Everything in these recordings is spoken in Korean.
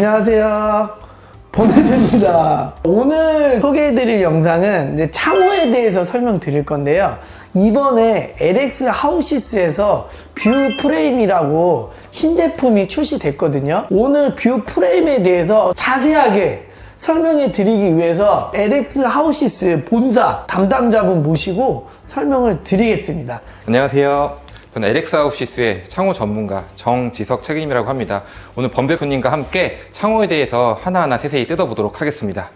안녕하세요, 범대표입니다. 오늘 소개해드릴 영상은 이제 창호에 대해서 설명드릴 건데요. 이번에 LX 하우시스에서 뷰 프레임이라고 신제품이 출시됐거든요. 오늘 뷰 프레임에 대해서 자세하게 설명해 드리기 위해서 LX 하우시스 본사 담당자분 모시고 설명을 드리겠습니다. 안녕하세요. 저는 LX 하우시스의 창호 전문가 정지석 책임이라고 합니다. 오늘 범 대표님과 함께 창호에 대해서 하나하나 세세히 뜯어보도록 하겠습니다.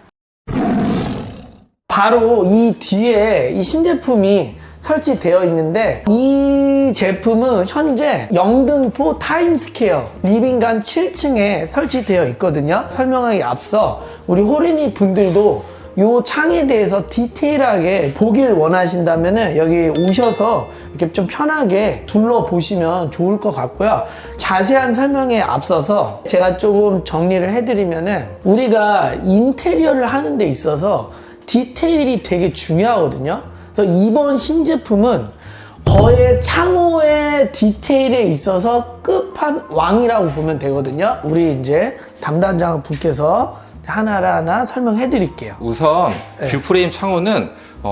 바로 이 뒤에 이 신제품이 설치되어 있는데, 이 제품은 현재 영등포 타임스퀘어 리빙관 7층에 설치되어 있거든요. 설명하기 앞서 우리 호린이 분들도 이 창에 대해서 디테일하게 보길 원하신다면 여기 오셔서 이렇게 좀 편하게 둘러보시면 좋을 것 같고요. 자세한 설명에 앞서서 제가 조금 정리를 해드리면은, 우리가 인테리어를 하는 데 있어서 디테일이 되게 중요하거든요. 그래서 이번 신제품은 거의 창호의 디테일에 있어서 끝판왕이라고 보면 되거든요. 우리 이제 담당자 분께서 하나하나 설명해 드릴게요. 우선 뷰프레임 창호는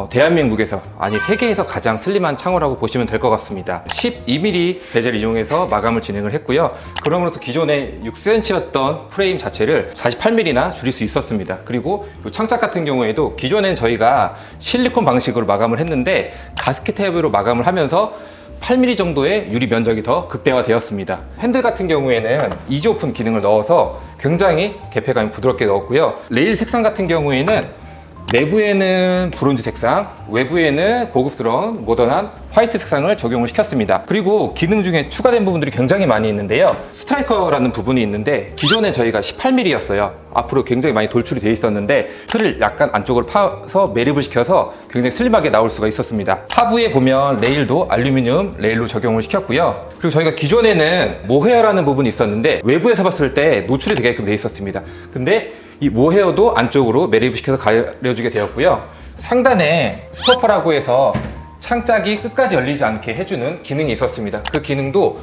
대한민국에서, 아니 세계에서 가장 슬림한 창호라고 보시면 될 것 같습니다. 12mm 베젤을 이용해서 마감을 진행을 했고요. 그럼으로써 기존에 6cm였던 프레임 자체를 48mm나 줄일 수 있었습니다. 그리고 이 창작 같은 경우에도 기존엔 저희가 실리콘 방식으로 마감을 했는데 가스켓 타입으로 마감을 하면서 8mm 정도의 유리 면적이 더 극대화되었습니다. 핸들 같은 경우에는 이지 오픈 기능을 넣어서 굉장히 개폐감이 부드럽게 넣었고요. 레일 색상 같은 경우에는 내부에는 브론즈 색상, 외부에는 고급스러운 모던한 화이트 색상을 적용을 시켰습니다. 그리고 기능 중에 추가된 부분들이 굉장히 많이 있는데요. 스트라이커라는 부분이 있는데 기존에 저희가 18mm였어요. 앞으로 굉장히 많이 돌출이 되어 있었는데 틀을 약간 안쪽으로 파서 매립을 시켜서 굉장히 슬림하게 나올 수가 있었습니다. 하부에 보면 레일도 알루미늄 레일로 적용을 시켰고요. 그리고 저희가 기존에는 모헤어라는 부분이 있었는데 외부에서 봤을 때 노출이 되게끔 되어 있었습니다. 근데 이 모헤어도 안쪽으로 매립을 시켜서 가려주게 되었고요. 상단에 스토퍼라고 해서 창짝이 끝까지 열리지 않게 해주는 기능이 있었습니다. 그 기능도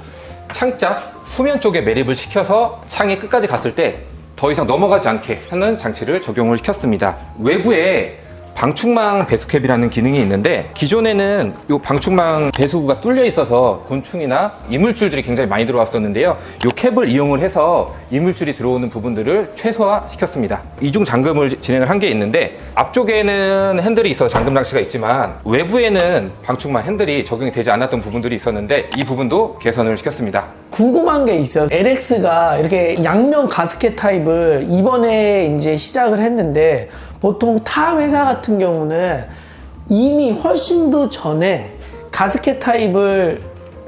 창짝 후면 쪽에 매립을 시켜서 창이 끝까지 갔을 때 더 이상 넘어가지 않게 하는 장치를 적용을 시켰습니다. 외부에 방충망 배수캡이라는 기능이 있는데, 기존에는 이 방충망 배수구가 뚫려 있어서 곤충이나 이물질들이 굉장히 많이 들어왔었는데요. 이 캡을 이용을 해서 이물질이 들어오는 부분들을 최소화시켰습니다. 이중 잠금을 진행을 한 게 있는데, 앞쪽에는 핸들이 있어서 잠금 장치가 있지만 외부에는 방충망 핸들이 적용이 되지 않았던 부분들이 있었는데 이 부분도 개선을 시켰습니다. 궁금한 게 있어요. LX가 이렇게 양면 가스켓 타입을 이번에 이제 시작을 했는데, 보통 타 회사 같은 경우는 이미 훨씬 더 전에 가스켓 타입을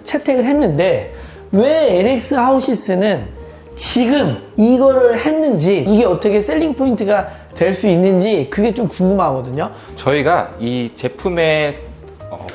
채택을 했는데, 왜 LX 하우시스는 지금 이거를 했는지, 이게 어떻게 셀링 포인트가 될 수 있는지 그게 좀 궁금하거든요. 저희가 이 제품의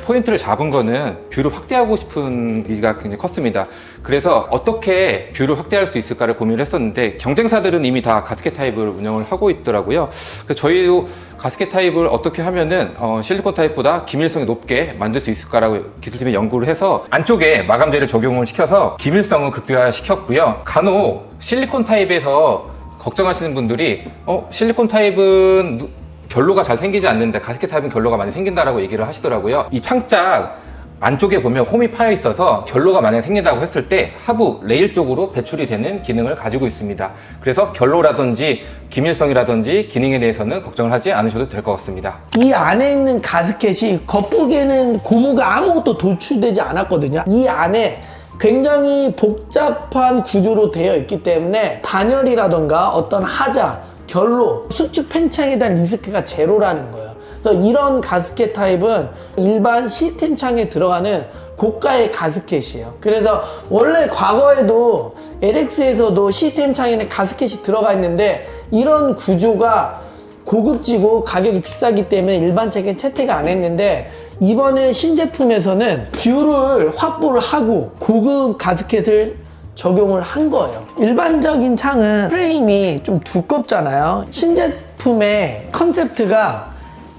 포인트를 잡은 거는 뷰를 확대하고 싶은 니즈가 굉장히 컸습니다. 그래서 어떻게 뷰를 확대할 수 있을까를 고민을 했었는데, 경쟁사들은 이미 다 가스켓 타입을 운영을 하고 있더라고요. 그래서 저희도 가스켓 타입을 어떻게 하면은 실리콘 타입보다 기밀성이 높게 만들 수 있을까라고 기술팀이 연구를 해서 안쪽에 마감재를 적용을 시켜서 기밀성을 극대화시켰고요. 간혹 실리콘 타입에서 걱정하시는 분들이 실리콘 타입은 결로가 잘 생기지 않는데 가스켓 타입은 결로가 많이 생긴다라고 얘기를 하시더라고요. 이 창짝 안쪽에 보면 홈이 파여 있어서 결로가 만약에 생긴다고 했을 때 하부 레일 쪽으로 배출이 되는 기능을 가지고 있습니다. 그래서 결로라든지 기밀성이라든지 기능에 대해서는 걱정을 하지 않으셔도 될 것 같습니다. 이 안에 있는 가스켓이 겉보기에는 고무가 아무것도 도출되지 않았거든요. 이 안에 굉장히 복잡한 구조로 되어 있기 때문에 단열이라던가 어떤 하자, 결로, 수축 팽창에 대한 리스크가 제로라는 거예요. 그래서 이런 가스켓 타입은 일반 시스템 창에 들어가는 고가의 가스켓이에요. 그래서 원래 과거에도 LX에서도 시스템 창에는 가스켓이 들어가 있는데, 이런 구조가 고급지고 가격이 비싸기 때문에 일반 책에 채택을 안 했는데, 이번에 신제품에서는 뷰를 확보를 하고 고급 가스켓을 적용을 한 거예요. 일반적인 창은 프레임이 좀 두껍잖아요. 신제품의 컨셉트가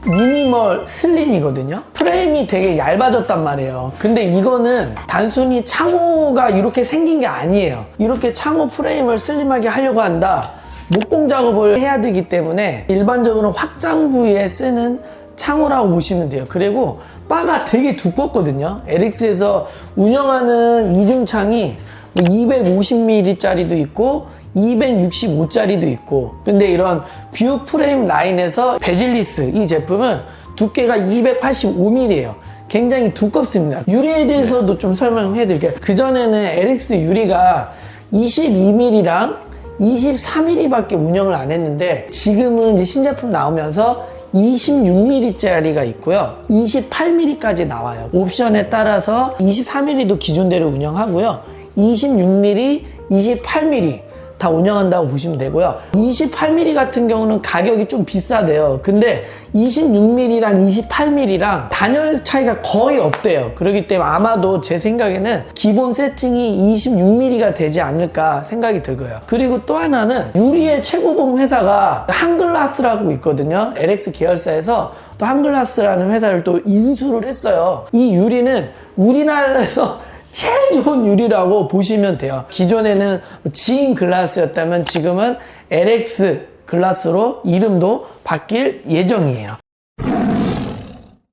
미니멀 슬림이거든요. 프레임이 되게 얇아졌단 말이에요. 근데 이거는 단순히 창호가 이렇게 생긴 게 아니에요. 이렇게 창호 프레임을 슬림하게 하려고 한다. 목공 작업을 해야 되기 때문에 일반적으로 확장 부위에 쓰는 창호라고 보시면 돼요. 그리고 바가 되게 두껍거든요. LX에서 운영하는 이중창이 250mm 짜리도 있고 265짜리도 있고, 근데 이런 뷰 프레임 라인에서 베질리스 이 제품은 두께가 285mm예요. 굉장히 두껍습니다. 유리에 대해서도 좀 설명해 드릴게요. 그전에는 LX 유리가 22mm랑 23mm 밖에 운영을 안 했는데, 지금은 이제 신제품 나오면서 26mm짜리가 있고요, 28mm까지 나와요. 옵션에 따라서 24mm도 기존대로 운영하고요, 26mm, 28mm 다 운영한다고 보시면 되고요. 28mm 같은 경우는 가격이 좀 비싸대요. 근데 26mm랑 28mm랑 단열 차이가 거의 없대요. 그렇기 때문에 아마도 제 생각에는 기본 세팅이 26mm가 되지 않을까 생각이 들고요. 그리고 또 하나는 유리의 최고봉 회사가 한글라스라고 있거든요. LX 계열사에서 또 한글라스라는 회사를 또 인수를 했어요. 이 유리는 우리나라에서 제일 좋은 유리라고 보시면 돼요. 기존에는 지인 글라스였다면 지금은 LX 글라스로 이름도 바뀔 예정이에요.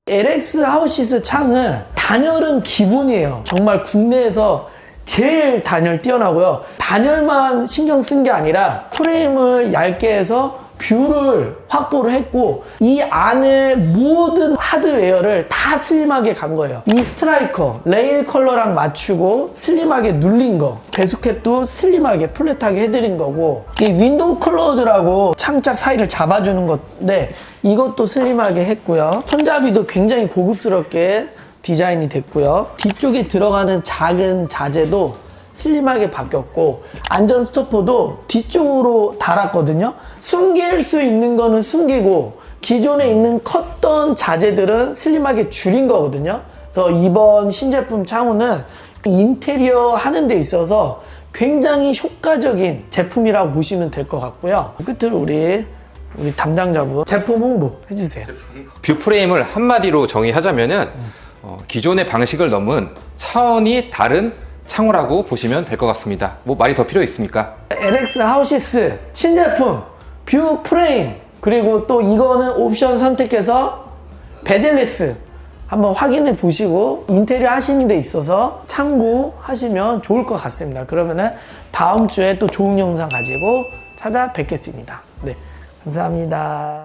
LX 하우시스 창은 단열은 기본이에요. 정말 국내에서 제일 단열 뛰어나고요. 단열만 신경 쓴 게 아니라 프레임을 얇게 해서 뷰를 확보를 했고, 이 안에 모든 하드웨어를 다 슬림하게 간 거예요. 이 스트라이커 레일 컬러랑 맞추고 슬림하게 눌린 거, 배수캡도 슬림하게 플랫하게 해드린 거고, 이 윈도우 클로즈라고 창짝 사이를 잡아주는 건데 이것도 슬림하게 했고요. 손잡이도 굉장히 고급스럽게 디자인이 됐고요. 뒤쪽에 들어가는 작은 자재도 슬림하게 바뀌었고, 안전 스토퍼도 뒤쪽으로 달았거든요. 숨길 수 있는 거는 숨기고 기존에 있는 컸던 자재들은 슬림하게 줄인 거거든요. 그래서 이번 신제품 창호는 인테리어 하는 데 있어서 굉장히 효과적인 제품이라고 보시면 될 것 같고요. 끝으로 우리 담당자분 제품 홍보 해주세요. 뷰 프레임을 한마디로 정의하자면은 기존의 방식을 넘은 차원이 다른 창호라고 보시면 될 것 같습니다. 뭐 말이 더 필요 있습니까? LX 하우시스 신제품 뷰 프레임, 그리고 또 이거는 옵션 선택해서 베젤리스 한번 확인해 보시고 인테리어 하시는 데 있어서 참고하시면 좋을 것 같습니다. 그러면은 다음 주에 또 좋은 영상 가지고 찾아뵙겠습니다. 네, 감사합니다.